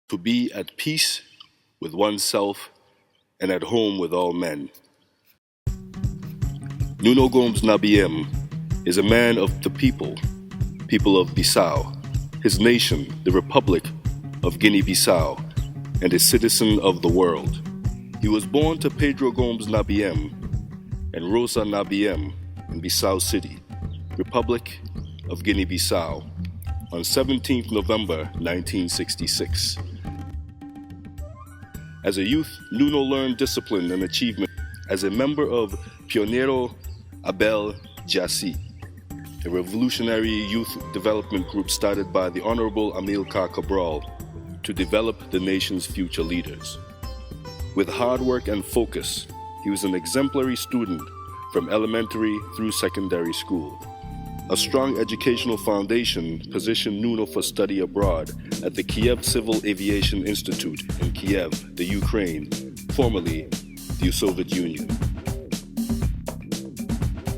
to be at peace with oneself and at home with all men. Nuno Gomes Nabiem is a man of the people of Bissau, his nation, the Republic of Guinea-Bissau, and a citizen of the world. He was born to Pedro Gomes Nabiem and Rosa Nabiem in Bissau City, Republic of Guinea-Bissau, on 17th November 1966. As a youth, Nuno learned discipline and achievement as a member of Pioneiro Abel Jassy, a revolutionary youth development group started by the Honorable Amilcar Cabral to develop the nation's future leaders. With hard work and focus, he was an exemplary student from elementary through secondary school. A strong educational foundation positioned Nuno for study abroad at the Kiev Civil Aviation Institute in Kiev, the Ukraine, formerly the Soviet Union.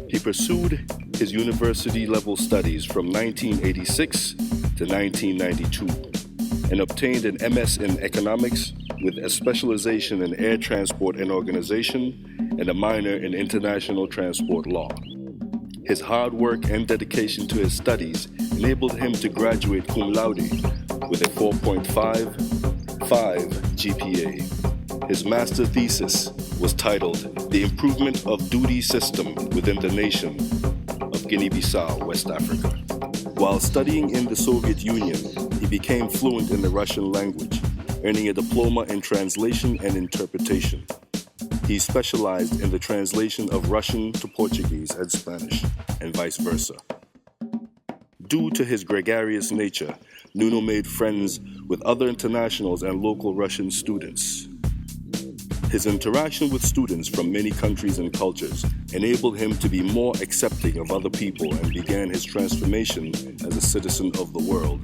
He pursued his university-level studies from 1986 to 1992 and obtained an MS in economics with a specialization in air transport and organization and a minor in international transport law. His hard work and dedication to his studies enabled him to graduate cum laude with a 4.55 GPA. His master thesis was titled The Improvement of Duty System Within the Nation of Guinea-Bissau, West Africa. While studying in the Soviet Union, he became fluent in the Russian language, earning a diploma in translation and interpretation. He specialized in the translation of Russian to Portuguese and Spanish, and vice versa. Due to his gregarious nature, Nuno made friends with other internationals and local Russian students. His interaction with students from many countries and cultures enabled him to be more accepting of other people and began his transformation as a citizen of the world.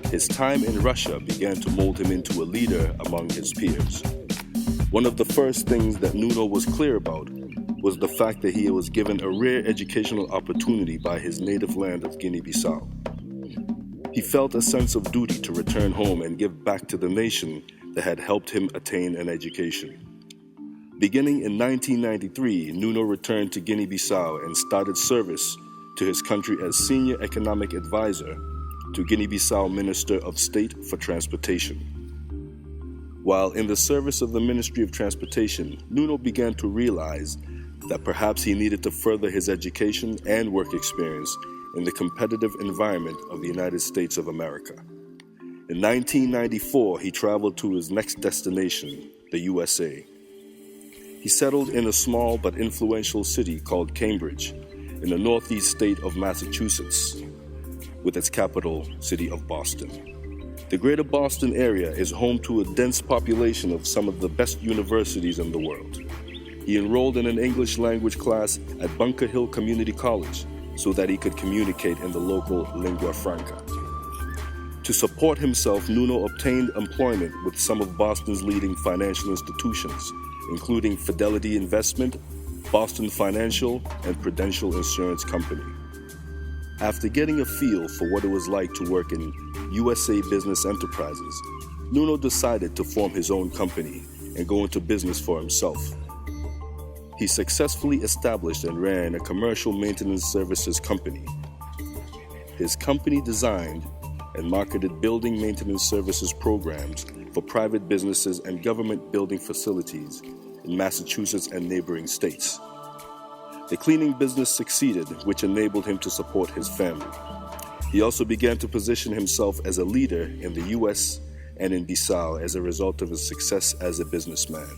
His time in Russia began to mold him into a leader among his peers. One of the first things that Nuno was clear about was the fact that he was given a rare educational opportunity by his native land of Guinea-Bissau. He felt a sense of duty to return home and give back to the nation that had helped him attain an education. Beginning in 1993, Nuno returned to Guinea-Bissau and started service to his country as Senior Economic Advisor to Guinea-Bissau Minister of State for Transportation. While in the service of the Ministry of Transportation, Nuno began to realize that perhaps he needed to further his education and work experience in the competitive environment of the United States of America. In 1994, he traveled to his next destination, the USA. He settled in a small but influential city called Cambridge, in the northeast state of Massachusetts, with its capital city of Boston. The greater Boston area is home to a dense population of some of the best universities in the world. He enrolled in an English language class at Bunker Hill Community College so that he could communicate in the local lingua franca. To support himself, Nuno obtained employment with some of Boston's leading financial institutions, including Fidelity Investment, Boston Financial, and Prudential Insurance Company. After getting a feel for what it was like to work in USA business enterprises, Nuno decided to form his own company and go into business for himself. He successfully established and ran a commercial maintenance services company. His company designed and marketed building maintenance services programs for private businesses and government building facilities in Massachusetts and neighboring states. The cleaning business succeeded, which enabled him to support his family. He also began to position himself as a leader in the U.S. and in Bissau as a result of his success as a businessman.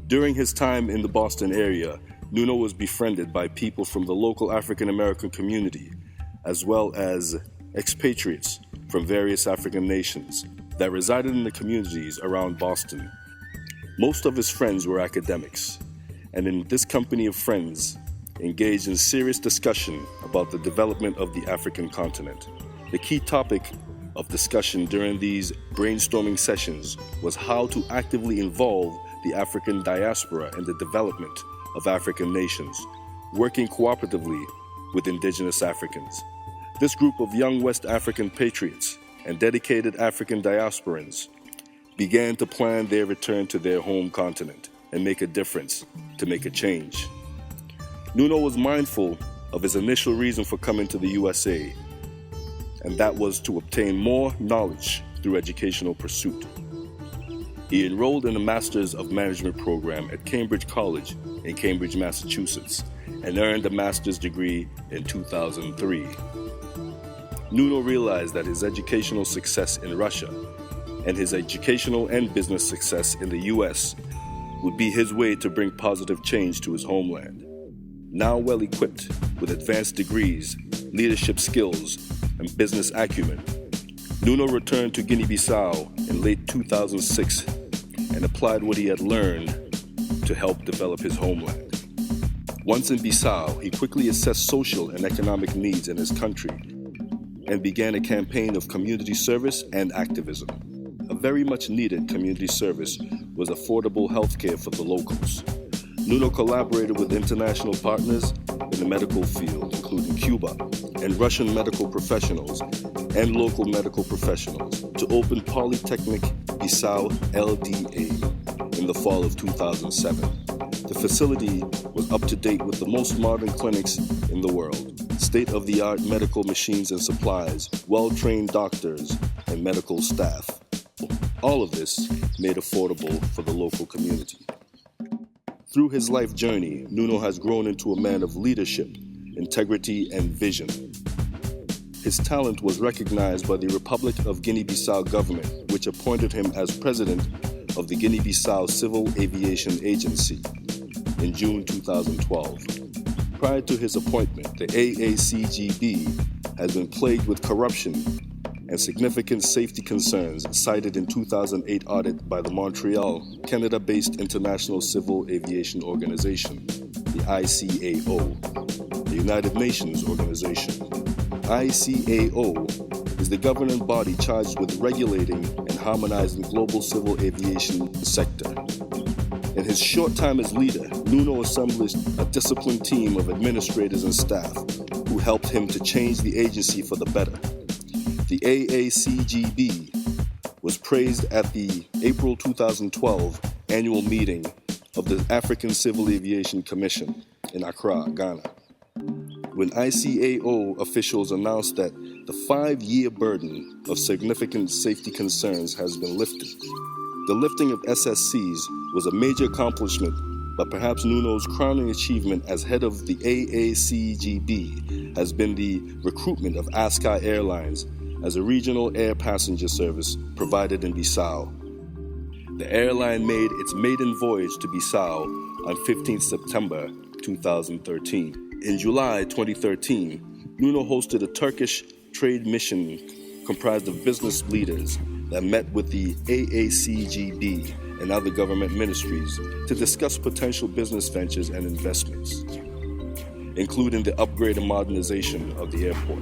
During his time in the Boston area, Nuno was befriended by people from the local African American community, as well as expatriates from various African nations that resided in the communities around Boston. Most of his friends were academics, and in this company of friends, engaged in serious discussion about the development of the African continent. The key topic of discussion during these brainstorming sessions was how to actively involve the African diaspora in the development of African nations, working cooperatively with indigenous Africans. This group of young West African patriots and dedicated African diasporans began to plan their return to their home continent and make a difference, to make a change. Nuno was mindful of his initial reason for coming to the USA, and that was to obtain more knowledge through educational pursuit. He enrolled in a Master's of Management program at Cambridge College in Cambridge, Massachusetts, and earned a master's degree in 2003. Nuno realized that his educational success in Russia and his educational and business success in the US would be his way to bring positive change to his homeland. Now well equipped with advanced degrees, leadership skills, and business acumen, Nuno returned to Guinea-Bissau in late 2006 and applied what he had learned to help develop his homeland. Once in Bissau, he quickly assessed social and economic needs in his country and began a campaign of community service and activism. A very much needed community service was affordable health care for the locals. Nuno collaborated with international partners in the medical field, including Cuba and Russian medical professionals and local medical professionals, to open Polytechnic Bissau LDA in the fall of 2007. The facility was up to date with the most modern clinics in the world, state-of-the-art medical machines and supplies, well-trained doctors, and medical staff. All of this made affordable for the local community. Through his life journey, Nuno has grown into a man of leadership, integrity, and vision. His talent was recognized by the Republic of Guinea-Bissau government, which appointed him as president of the Guinea-Bissau Civil Aviation Agency in June 2012. Prior to his appointment, the AACGB has been plagued with corruption and significant safety concerns cited in 2008 audit by the Montreal, Canada-based International Civil Aviation Organization, the ICAO, the United Nations Organization. ICAO is the governing body charged with regulating and harmonizing global civil aviation sector. In his short time as leader, Nuno assembled a disciplined team of administrators and staff who helped him to change the agency for the better. The AACGB was praised at the April 2012 annual meeting of the African Civil Aviation Commission in Accra, Ghana. When ICAO officials announced that the 5-year burden of significant safety concerns has been lifted. The lifting of SSCs was a major accomplishment, but perhaps Nuno's crowning achievement as head of the AACGB has been the recruitment of Ascar Airlines as a regional air passenger service provided in Bissau. The airline made its maiden voyage to Bissau on 15 September 2013. In July 2013, Nuno hosted a Turkish trade mission comprised of business leaders that met with the AACGB and other government ministries to discuss potential business ventures and investments, including the upgrade and modernization of the airport.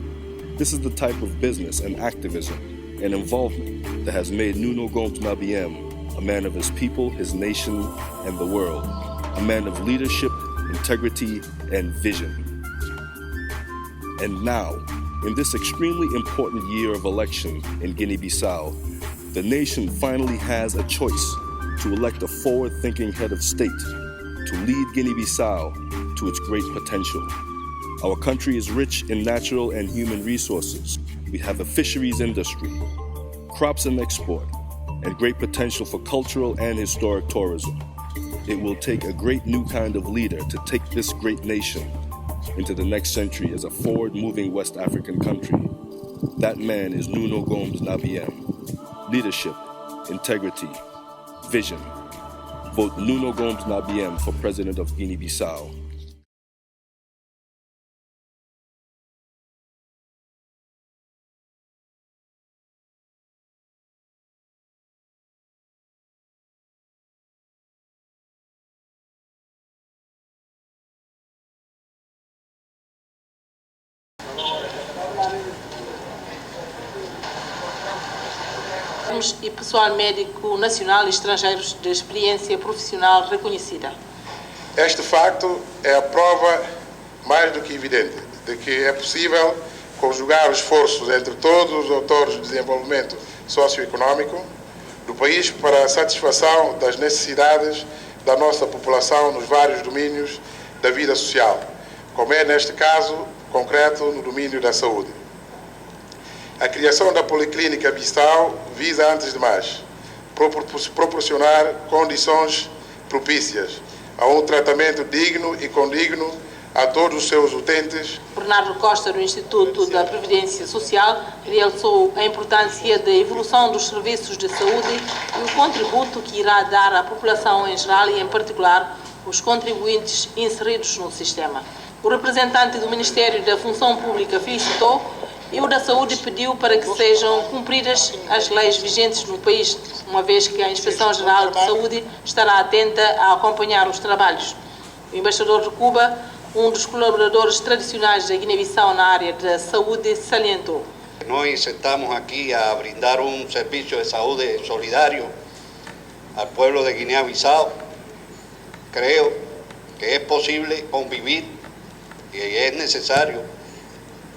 This is the type of business and activism and involvement that has made Nuno Gomes Nabiem a man of his people, his nation, and the world, a man of leadership, integrity, and vision. And now, in this extremely important year of election in Guinea-Bissau, the nation finally has a choice to elect a forward-thinking head of state to lead Guinea-Bissau to its great potential. Our country is rich in natural and human resources. We have a fisheries industry, crops and export, and great potential for cultural and historic tourism. It will take a great new kind of leader to take this great nation into the next century as a forward-moving West African country. That man is Nuno Gomes Nabiem. Leadership, integrity, vision. Vote Nuno Gomes Nabiem for President of Guinea-Bissau. E pessoal médico nacional e estrangeiros de experiência profissional reconhecida. Este facto é a prova mais do que evidente de que é possível conjugar esforços entre todos os atores de desenvolvimento socioeconômico do país para a satisfação das necessidades da nossa população nos vários domínios da vida social, como é neste caso concreto no domínio da saúde. A criação da Policlínica Bissau visa, antes de mais, proporcionar condições propícias a um tratamento digno e condigno a todos os seus utentes. Bernardo Costa, do Instituto da Previdência Social, realçou a importância da evolução dos serviços de saúde e o contributo que irá dar à população em geral e, em particular, os contribuintes inseridos no sistema. O representante do Ministério da Função Pública felicitou e o da Saúde pediu para que sejam cumpridas as leis vigentes no país, uma vez que a Inspeção-Geral de Saúde estará atenta a acompanhar os trabalhos. O embaixador de Cuba, um dos colaboradores tradicionais da Guiné-Bissau na área da saúde, salientou. Nós estamos aqui a brindar um serviço de saúde solidário ao povo de Guiné-Bissau. Creo que é possível convivir e é necessário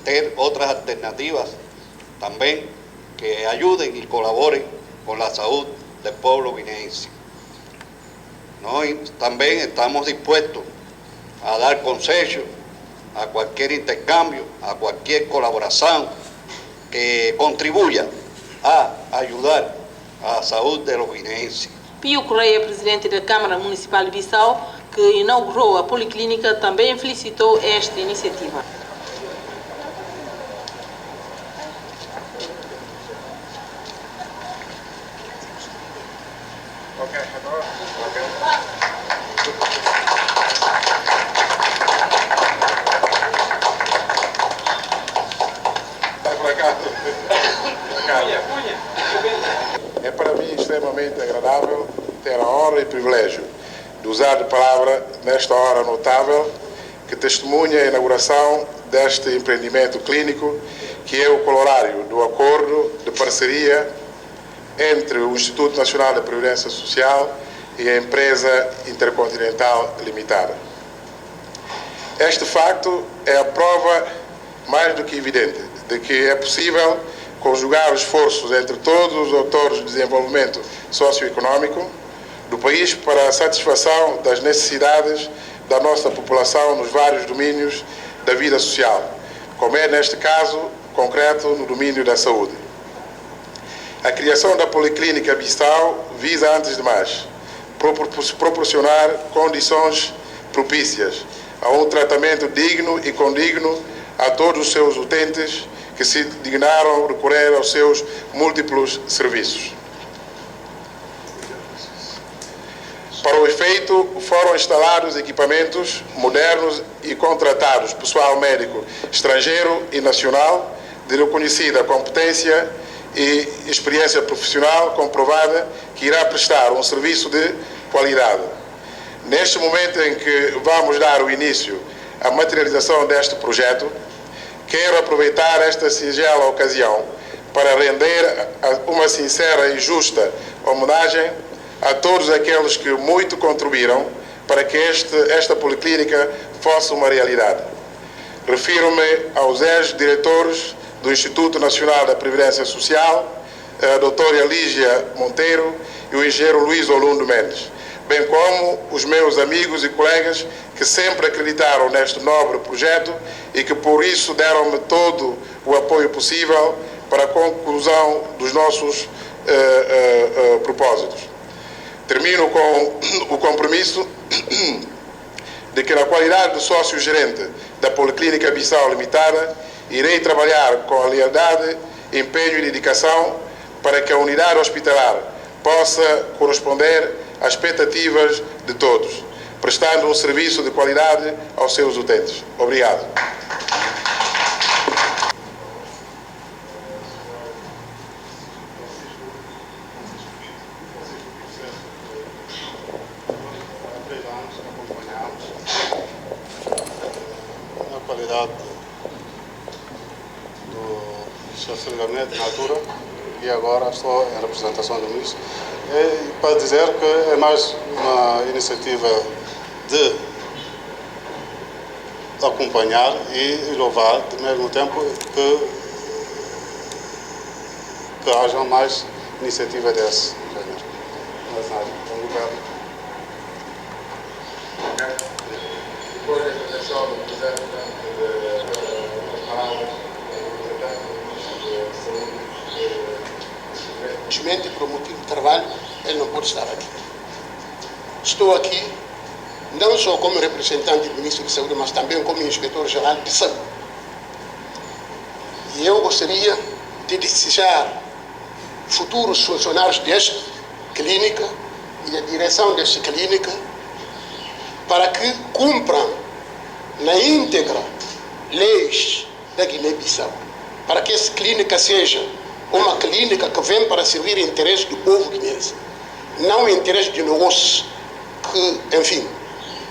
ter outras alternativas também que ajudem e colaborem com a saúde do povo guineense. Nós também estamos dispostos a dar conselhos a qualquer intercâmbio, a qualquer colaboração que contribuya a ajudar a saúde de los guineenses. Pio Correia, presidente da Câmara Municipal de Bissau, que inaugurou a Policlínica, também felicitou esta iniciativa. É para mim extremamente agradável ter a honra e privilégio de usar a palavra nesta hora notável que testemunha a inauguração deste empreendimento clínico, que é o corolário do acordo de parceria entre o Instituto Nacional da Previdência Social e a empresa Intercontinental Limitada. Este facto é a prova mais do que evidente de que é possível conjugar esforços entre todos os atores de desenvolvimento socioeconômico do país para a satisfação das necessidades da nossa população nos vários domínios da vida social, como é neste caso concreto no domínio da saúde. A criação da Policlínica Bissau visa, antes de mais, proporcionar condições propícias a um tratamento digno e condigno a todos os seus utentes que se dignaram recorrer aos seus múltiplos serviços. Para o efeito, foram instalados equipamentos modernos e contratados pessoal médico estrangeiro e nacional de reconhecida competência e experiência profissional comprovada que irá prestar um serviço de qualidade. Neste momento em que vamos dar o início à materialização deste projeto, quero aproveitar esta singela ocasião para render uma sincera e justa homenagem a todos aqueles que muito contribuíram para que esta policlínica fosse uma realidade. Refiro-me aos ex-diretores do Instituto Nacional da Previdência Social, a doutora Lígia Monteiro e o engenheiro Luís Olundo Mendes, bem como os meus amigos e colegas que sempre acreditaram neste nobre projeto e que por isso deram-me todo o apoio possível para a conclusão dos nossos propósitos. Termino com o compromisso de que, na qualidade de sócio-gerente da Policlínica Bissau Limitada, irei trabalhar com a lealdade, empenho e dedicação para que a unidade hospitalar possa corresponder às expectativas de todos, prestando um serviço de qualidade aos seus utentes. Obrigado. Na qualidade do chefe de gabinete na altura, e agora estou em representação do ministro, para dizer que é mais uma iniciativa de acompanhar e louvar, ao mesmo tempo que haja mais iniciativa desse gênero. Mas nada, obrigado. Depois da apresentação do Presidente das palavras do representante do Ministro da Saúde, infelizmente, por motivo de trabalho, ele não pode estar aqui. Estou aqui não só como representante do Ministro da Saúde, mas também como Inspetor-Geral de Saúde. E eu gostaria de desejar futuros funcionários desta clínica e a direção desta clínica para que cumpram na íntegra leis da Guiné-Bissau, para que essa clínica seja uma clínica que vem para servir interesse do povo guinense, não interesse de negócios que, enfim,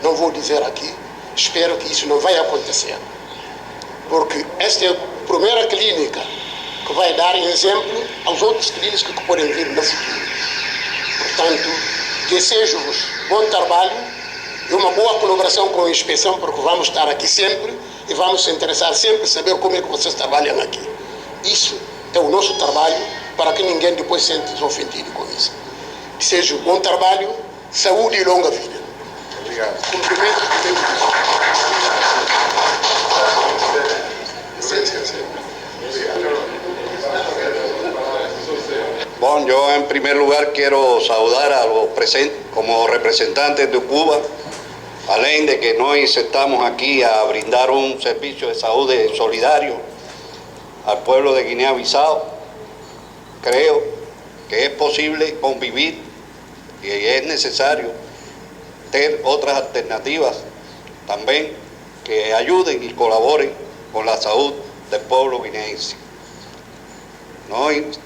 não vou dizer aqui, espero que isso não vai acontecer, porque esta é a primeira clínica que vai dar exemplo aos outros clínicas que podem vir no futuro. Portanto, desejo-vos bom trabalho e uma boa colaboração com a inspeção, porque vamos estar aqui sempre e vamos se interessar sempre em saber como é que vocês trabalham aqui. Isso é o nosso trabalho, para que ninguém depois se sente ofendido com isso. Desejo bom trabalho, saúde e longa vida. obrigado. Cumprimento o primeiro-ministro. Bueno, yo en primer lugar quiero saludar a los presentes como representantes de Cuba, além de que nos estamos aquí a brindar un servicio de salud solidario al pueblo de Guinea-Bissau. Creo que es posible convivir y es necesario tener otras alternativas también que ayuden y colaboren con la salud del pueblo guineense.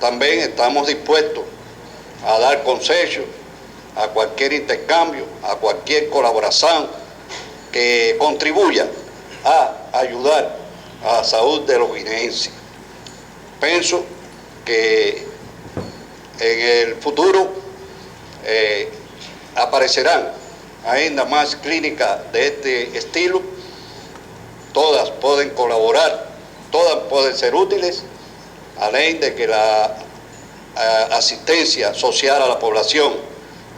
También estamos dispuestos a dar consejos, a cualquier intercambio, a cualquier colaboración que contribuya a ayudar a la salud de los guineenses. Pienso que en el futuro aparecerán ainda más clínicas de este estilo. Todas pueden colaborar, todas pueden ser útiles, além de que la asistencia social a la población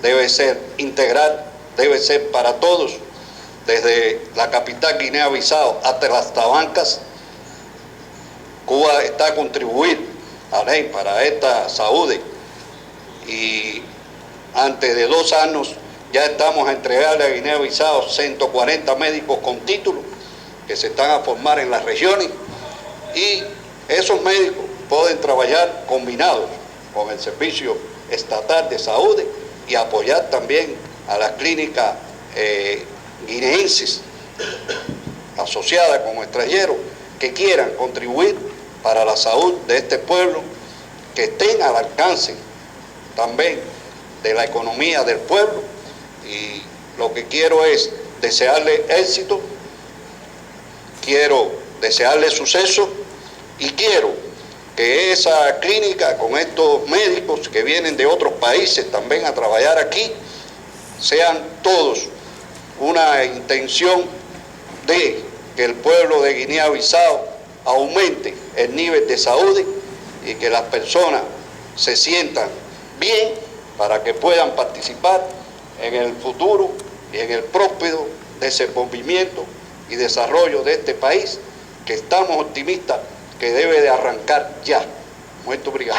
debe ser integral, debe ser para todos, desde la capital Guinea-Bissau hasta las tabancas. Cuba está a contribuir para esta salud y antes de 2 años ya estamos a entregarle a Guinea-Bissau 140 médicos con título que se están a formar en las regiones, y esos médicos pueden trabajar combinados con el Servicio Estatal de Salud y apoyar también a las clínicas guineenses asociadas con extranjeros que quieran contribuir para la salud de este pueblo, que estén al alcance también de la economía del pueblo. Y lo que quiero es desearle éxito, quiero desearle suceso y quiero que esa clínica con estos médicos que vienen de otros países también a trabajar aquí sean todos una intención de que el pueblo de Guinea-Bissau aumente el nivel de salud y que las personas se sientan bien para que puedan participar en el futuro y en el próspero desenvolvimiento y desarrollo de este país, que estamos optimistas que debe de arrancar ya. Muito obrigado.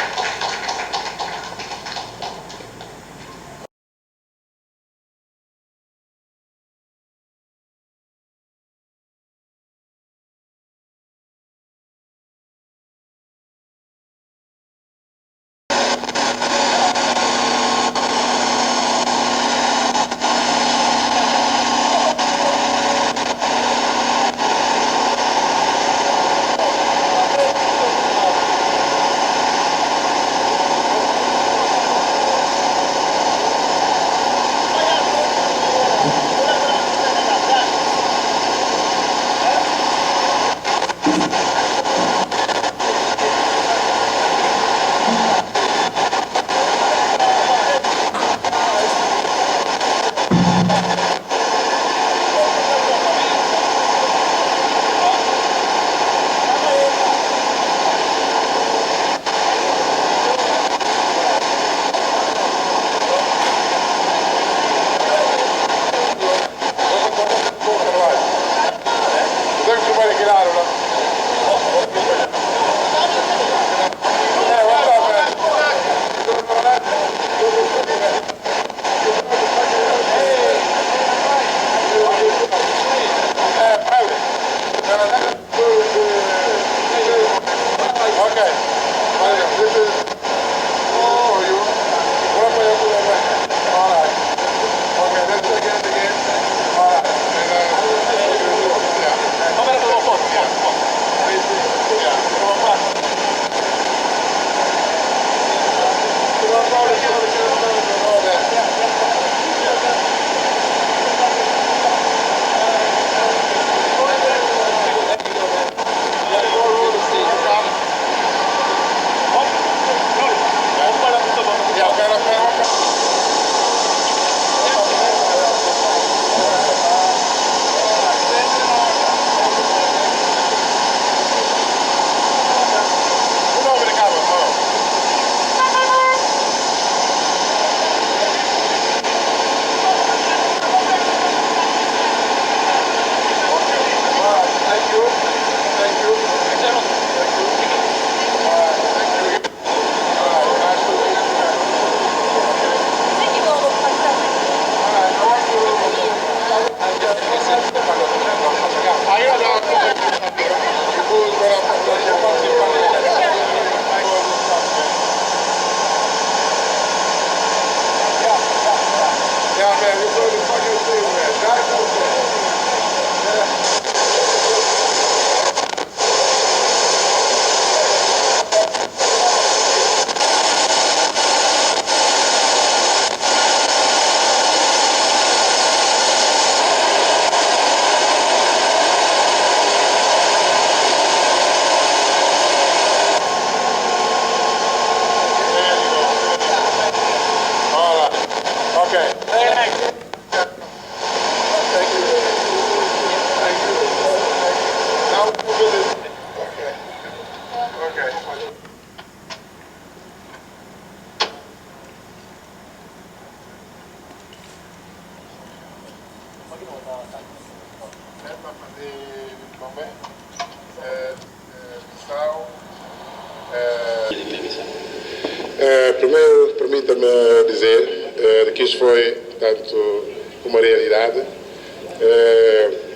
Primeiro, permita-me dizer que isto foi, portanto, uma realidade.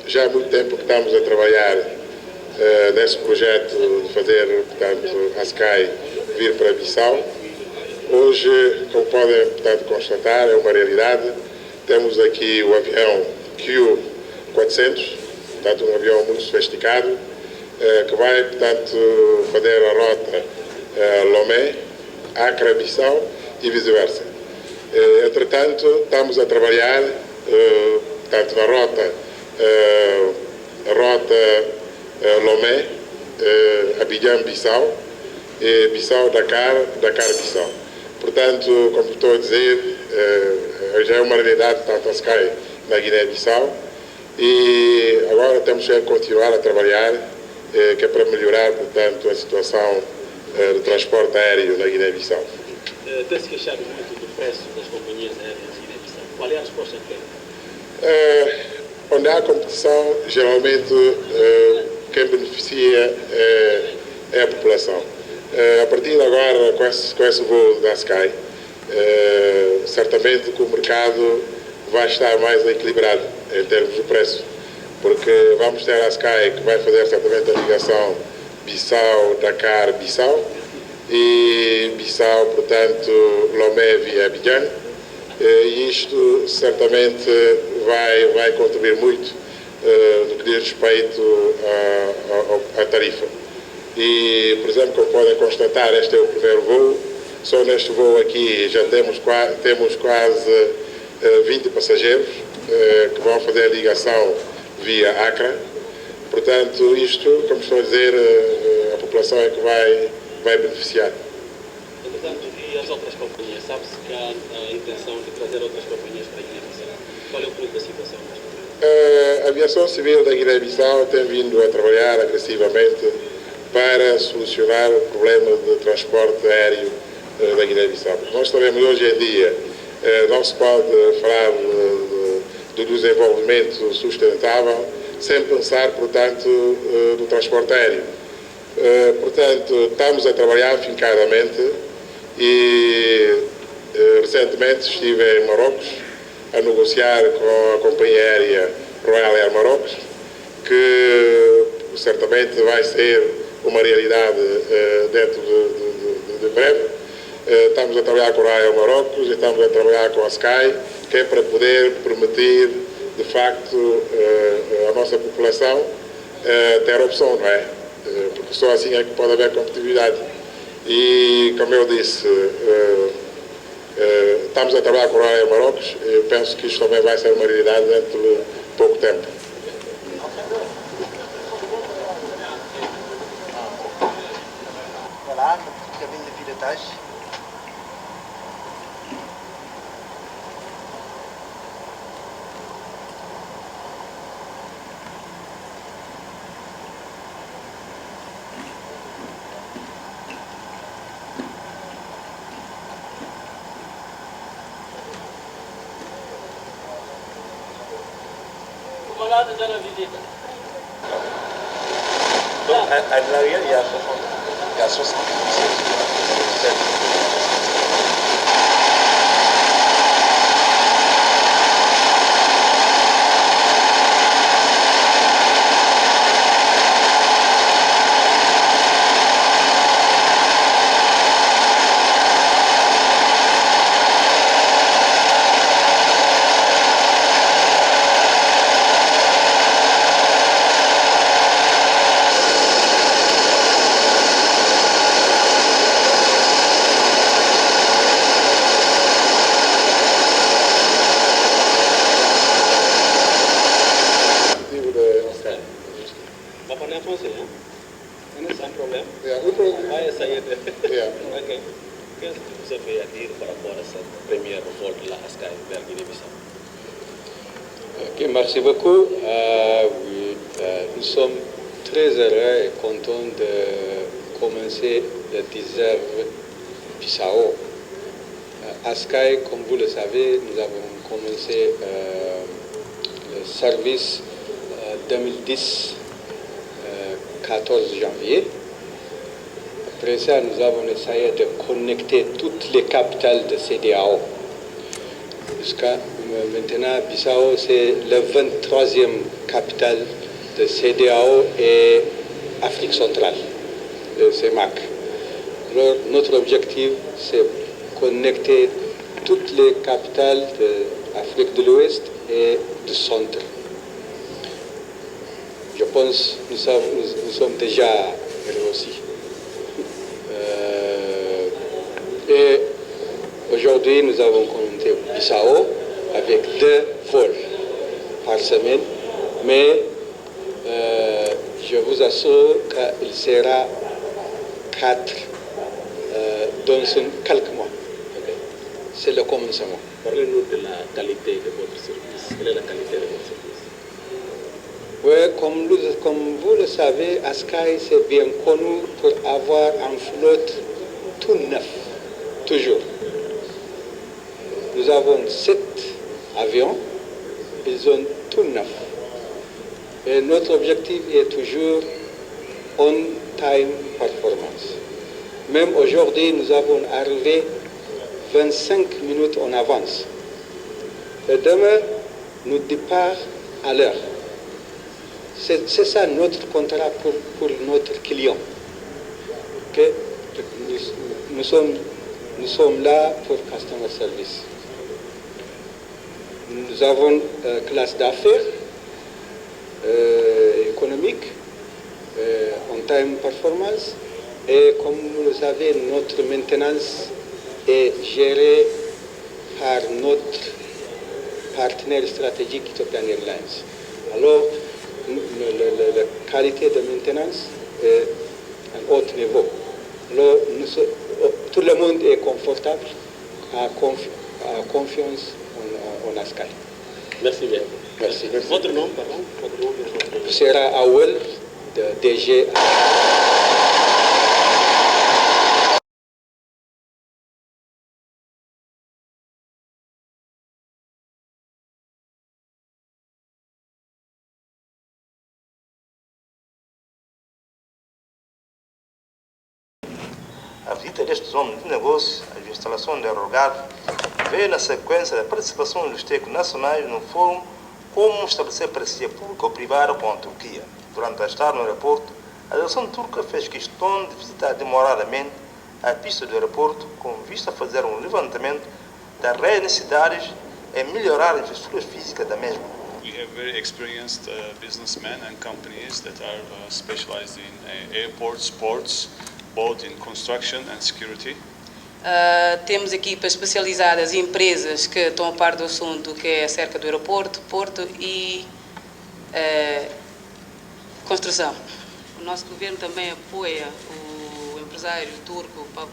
Já há muito tempo que estamos a trabalhar nesse projeto de fazer, portanto, a Sky vir para Bissau. Hoje, como podem, portanto, constatar, é uma realidade. Temos aqui o avião Q400, portanto, um avião muito sofisticado, que vai, portanto, fazer a rota Lomé, Acre, Bissau e vice-versa. Entretanto, estamos a trabalhar, portanto, na rota Lomé, Abidjan, Bissau, e Bissau, Dakar, Dakar, Bissau. Portanto, como estou a dizer, já é uma realidade, portanto, a Sky na Guiné-Bissau, e agora temos que continuar a trabalhar, que é para melhorar, portanto, a situação do transporte aéreo na Guiné-Bissau. Tem-se queixado muito do preço das companhias aéreas na Guiné-Bissau. Qual é a resposta que tem? Onde há competição, geralmente quem beneficia é a população. A partir de agora, com esse voo da Sky, certamente que o mercado vai estar mais equilibrado em termos de preço, porque vamos ter a Sky que vai fazer certamente a ligação Bissau, Dakar, Bissau, e Bissau, portanto, Lomé via Abidjan, e isto certamente vai contribuir muito no que diz respeito à tarifa. E, por exemplo, como podem constatar, este é o primeiro voo. Só neste voo aqui já temos quase 20 passageiros que vão fazer a ligação via Acre. Portanto, isto, como estou a dizer, a população é que vai beneficiar. Entretanto, e as outras companhias? Sabe-se que há a intenção de trazer outras companhias para a Guiné-Bissau? Qual é o ponto da situação? A aviação civil da Guiné-Bissau tem vindo a trabalhar agressivamente para solucionar o problema de transporte aéreo da Guiné-Bissau. Nós sabemos hoje em dia não se pode falar do desenvolvimento sustentável sem pensar, portanto, no transporte aéreo. Portanto, estamos a trabalhar afincadamente e recentemente estive em Marrocos a negociar com a companhia aérea Royal Air Marrocos, que certamente vai ser uma realidade dentro de breve. Estamos a trabalhar com a Royal Air Marrocos e estamos a trabalhar com a Sky, que é para poder permitir, de facto, a nossa população ter opção, não é? Porque só assim é que pode haver competitividade. E, como eu disse, estamos a trabalhar com a Royal Air Marrocos e penso que isto também vai ser uma realidade dentro de pouco tempo. Olá, cabine de pilotage. Comandante já na visita. Il y a 60. Sans problème. Yeah, no problem. Ah, essayer de... Yeah. Ok. Qu'est-ce que vous avez à dire par rapport à cette première vol de la Sky vers Guinée-Bissau? Ok, merci beaucoup. Oui, nous sommes très heureux et contents de commencer le désert Bissau. À Sky, comme vous le savez, nous avons commencé le service 2010, 14 janvier. Après ça, nous avons essayé de connecter toutes les capitales de CEDEAO. Jusqu'à maintenant, Bissau, c'est la 23e capitale de CEDEAO et Afrique centrale, le CEMAC. Alors, notre objectif, c'est connecter toutes les capitales d'Afrique de l'Ouest et du centre. Je pense que nous sommes déjà réussis. Et aujourd'hui, nous avons connecté Bissau avec 2 vols par semaine, mais je vous assure qu'il sera 4 dans quelques mois. Okay. C'est le commencement. Parlez-nous de la qualité de votre service. Quelle est la qualité de votre service? Oui, comme vous le savez, Sky c'est bien connu pour avoir un flotte tout neuf, toujours. Nous avons 7 avions, ils sont tout neufs. Et notre objectif est toujours on-time performance. Même aujourd'hui, nous avons arrivé 25 minutes en avance. Et demain, nous départ à l'heure. C'est ça notre contrat pour notre client. Okay? Nous sommes là pour customer service. Nous avons classe d'affaires, économique, on-time performance, et comme vous le savez, notre maintenance est gérée par notre partenaire stratégique Ethiopian Airlines. Alors, la qualité de maintenance est à un haut niveau. Alors, tout le monde est confortable, a confiance en Sky. Merci bien. Merci. Votre nom, pardon? Votre nom et votre... Sera Awel, de DG. A visita destes homens de negócio, a instalação de aeroporto, veio na sequência da participação dos técnicos nacionais no fórum Como estabelecer parceria pública ou privada com a Turquia. Durante a estada no aeroporto, a delegação turca fez questão de visitar demoradamente a pista do aeroporto com vista a fazer um levantamento das reais necessidades e melhorar a infraestrutura física da mesma. We have very experienced businessmen and companies that are specialized in airports, ports, both in construction and security. Temos equipas especializadas e empresas que estão a par do assunto, que é acerca do aeroporto, porto e construção. O nosso governo também apoia o empresário turco para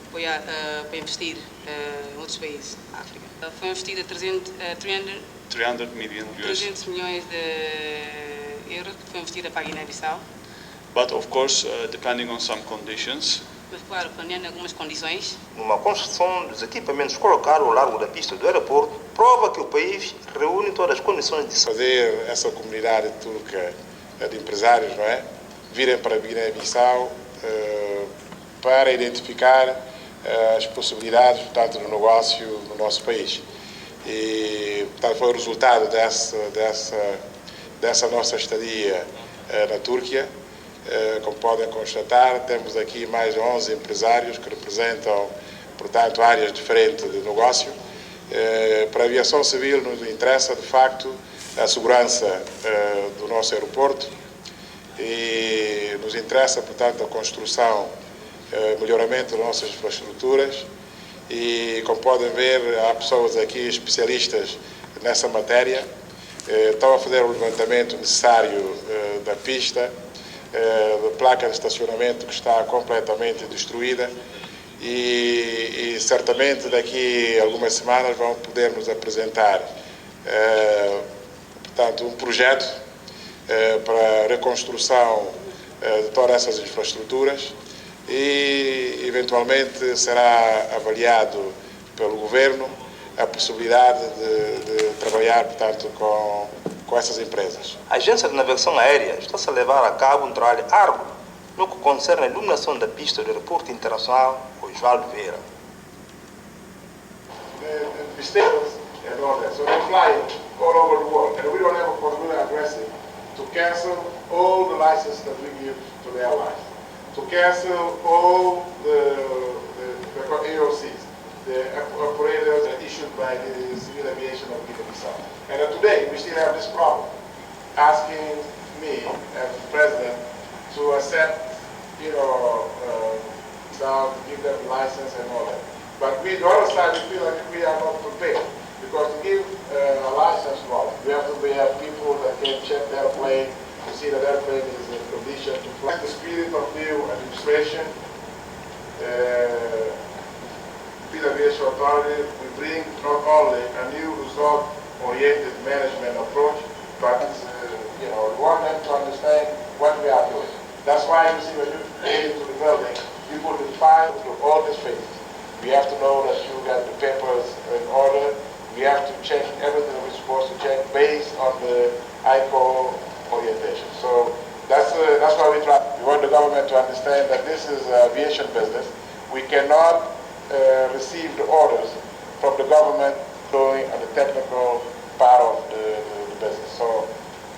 investir em outros países da África. Foi investido 300 million US. 300 milhões de euros que foi investida para a Guiné-Bissau. But of course, depending on some conditions. Mas, claro, planeando algumas condições. Numa construção dos equipamentos colocados ao largo da pista do aeroporto, prova que o país reúne todas as condições de fazer essa comunidade turca de empresários, não é? Virem para Guiné-Bissau para identificar as possibilidades, portanto, do negócio no nosso país. E, portanto, foi o resultado dessa nossa estadia na Turquia. Como podem constatar, temos aqui mais de 11 empresários que representam, portanto, áreas diferentes de negócio. Para a aviação civil nos interessa, de facto, a segurança do nosso aeroporto e nos interessa, portanto, a construção, melhoramento das nossas infraestruturas e, como podem ver, há pessoas aqui especialistas nessa matéria. Estão a fazer o levantamento necessário da pista, de placa de estacionamento que está completamente destruída e certamente daqui a algumas semanas vão poder nos apresentar portanto, um projeto para a reconstrução de todas essas infraestruturas e eventualmente será avaliado pelo governo a possibilidade de trabalhar, portanto, com essas empresas. A Agência de Navegação Aérea está-se a levar a cabo um trabalho árduo no que concerne a iluminação da pista do Aeroporto Internacional Osvaldo Vieira. The stations and all that, so they're flying all over the world, and we don't have a possibility aggressive to cancel all the licenses that we give to the airlines, to cancel all the AOCs, the operators issued by the Civil Aviation of Guinea-Bissau. And today, we still have this problem, asking me as president to accept, give them license and all that. But we, the other side, we feel like we are not prepared. Because to give a license, we have people that can check the airplane to see that the airplane is in condition to fly. The spirit of new administration, Aviation Authority, we bring not only a new result-oriented management approach, but we want them to understand what we are doing. That's why you see when you get into the building, people define all these phases. We have to know that you got the papers in order. We have to check everything we're supposed to check based on the ICO orientation. So that's why we try. We want the government to understand that this is aviation business. We cannot receive the orders from the government going on the technical part of the business. So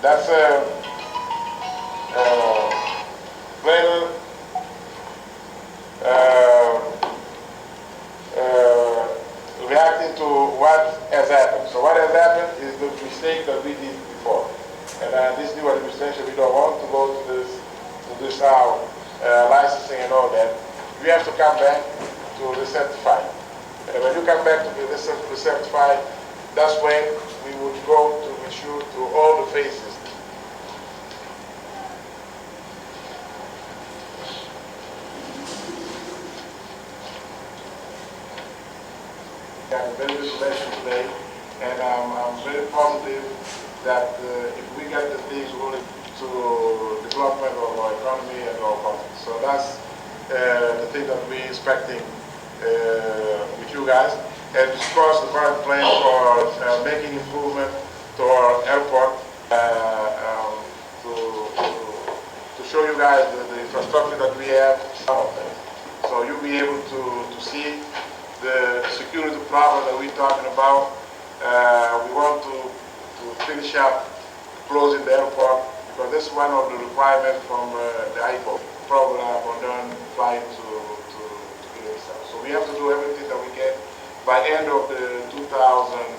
that's reacting to what has happened. So what has happened is the mistake that we did before. And this new administration, we don't want to go to this licensing and all that. We have to come back to recertify. And when you come back to the recertify, that's when we would go to issue to all the phases. Very good election today, and I'm very positive that if we get the things rolling to development of our economy and our country. So that's the thing that we're expecting with you guys. And of course, the current plan for making improvement to our airport to show you guys the infrastructure that we have. So you'll be able to see the security problem that we're talking about. We want to finish up closing the airport because this is one of the requirements from the ICO program on non-flying to Guinea-Bissau. So we have to do everything that we can by end of the 2000.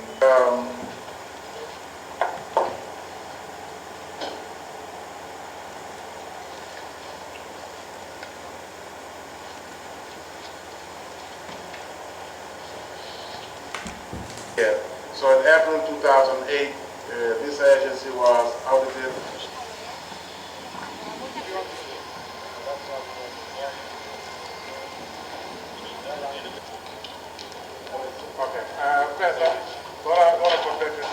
So in April 2008, this agency was audited. Okay, President, agora protect it.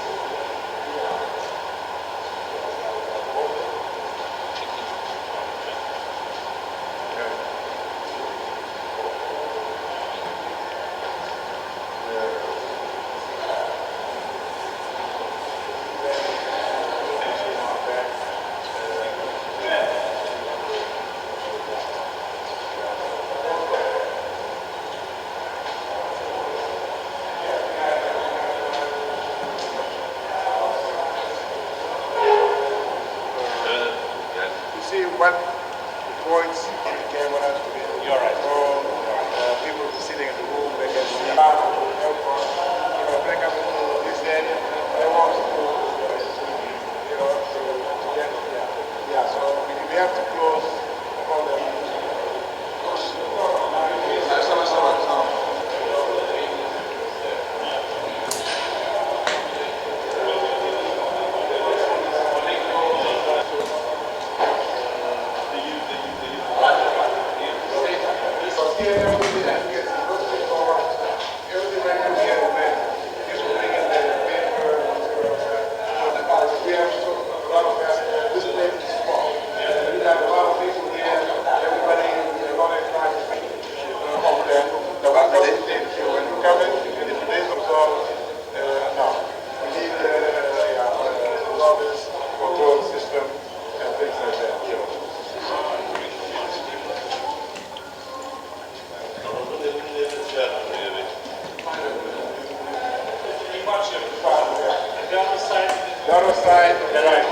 The other side, right.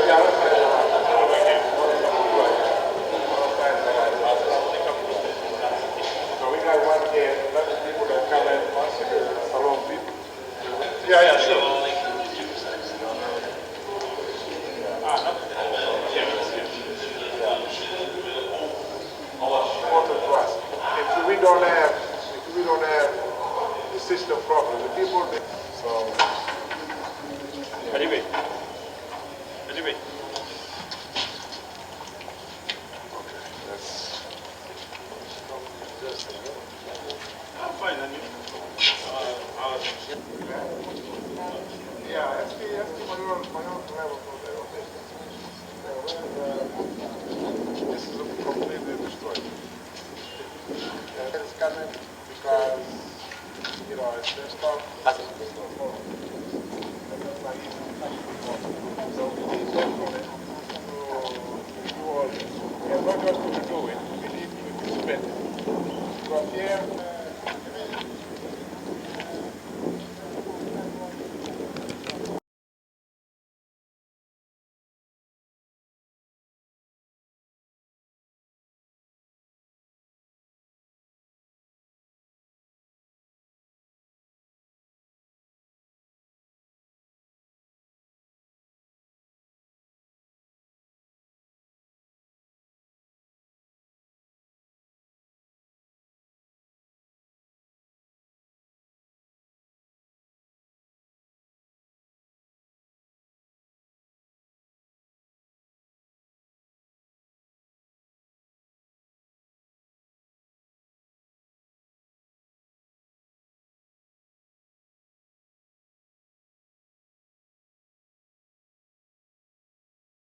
The other side. So we got one here, let the people that come in, salon people. Yeah, sure. Important to us. If we don't have the system problem, the people, so. Anyway. I'm fine, and you? Yeah, ask my own level for this is completely destroyed. It's coming because, it's their stuff. So we need definitely to do all this. We are not just going to do it, we need to spend it. Because here,